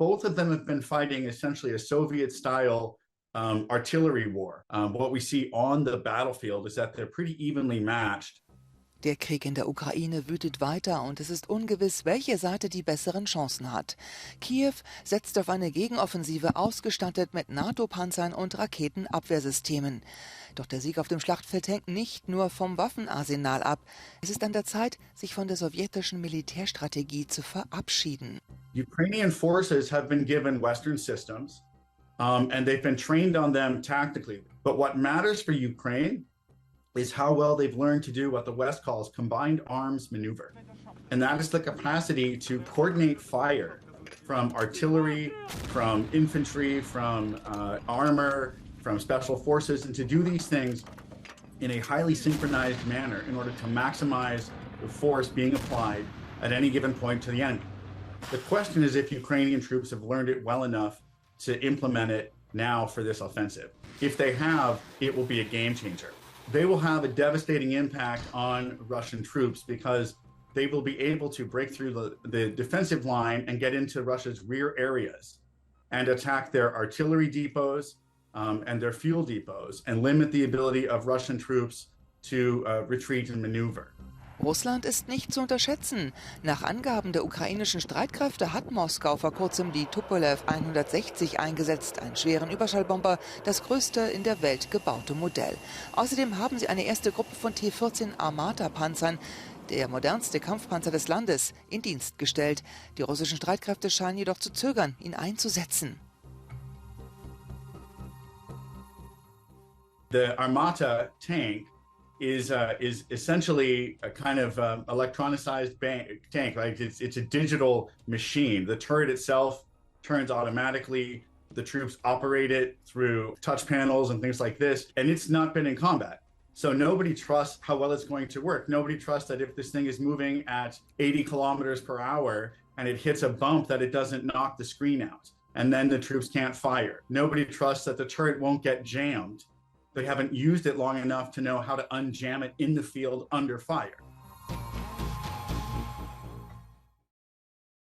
both of them have been fighting essentially a Soviet-style artillery war. What we see on the battlefield is that they're pretty evenly matched. Der Krieg in der Ukraine wütet weiter und es ist ungewiss, welche Seite die besseren Chancen hat. Kiew setzt auf eine Gegenoffensive ausgestattet mit NATO-Panzern und Raketenabwehrsystemen. Doch der Sieg auf dem Schlachtfeld hängt nicht nur vom Waffenarsenal ab. Es ist an der Zeit, sich von der sowjetischen Militärstrategie zu verabschieden. Ukrainian forces have been given Western systems, and they've been trained on them tactically. But what matters for Ukraine is how well they've learned to do what the West calls combined arms maneuver. And that is the capacity to coordinate fire from artillery, from infantry, from armor, from special forces, and to do these things in a highly synchronized manner in order to maximize the force being applied at any given point to the enemy. The question is if Ukrainian troops have learned it well enough to implement it now for this offensive. If they have, it will be a game changer. They will have a devastating impact on Russian troops because they will be able to break through the defensive line and get into Russia's rear areas and attack their artillery depots and their fuel depots and limit the ability of Russian troops to retreat and maneuver. Russland ist nicht zu unterschätzen. Nach Angaben der ukrainischen Streitkräfte hat Moskau vor kurzem die Tupolew 160 eingesetzt, einen schweren Überschallbomber, das größte in der Welt gebaute Modell. Außerdem haben sie eine erste Gruppe von T-14 Armata-Panzern, der modernste Kampfpanzer des Landes, in Dienst gestellt. Die russischen Streitkräfte scheinen jedoch zu zögern, ihn einzusetzen. The Armata tank is essentially a kind of electronicized tank. Like it's a digital machine. The turret itself turns automatically. The troops operate it through touch panels and things like this, and it's not been in combat. So nobody trusts how well it's going to work. Nobody trusts that if this thing is moving at 80 kilometers per hour and it hits a bump that it doesn't knock the screen out, and then the troops can't fire. Nobody trusts that the turret won't get jammed. They haven't used it long enough to know how to unjam it in the field under fire.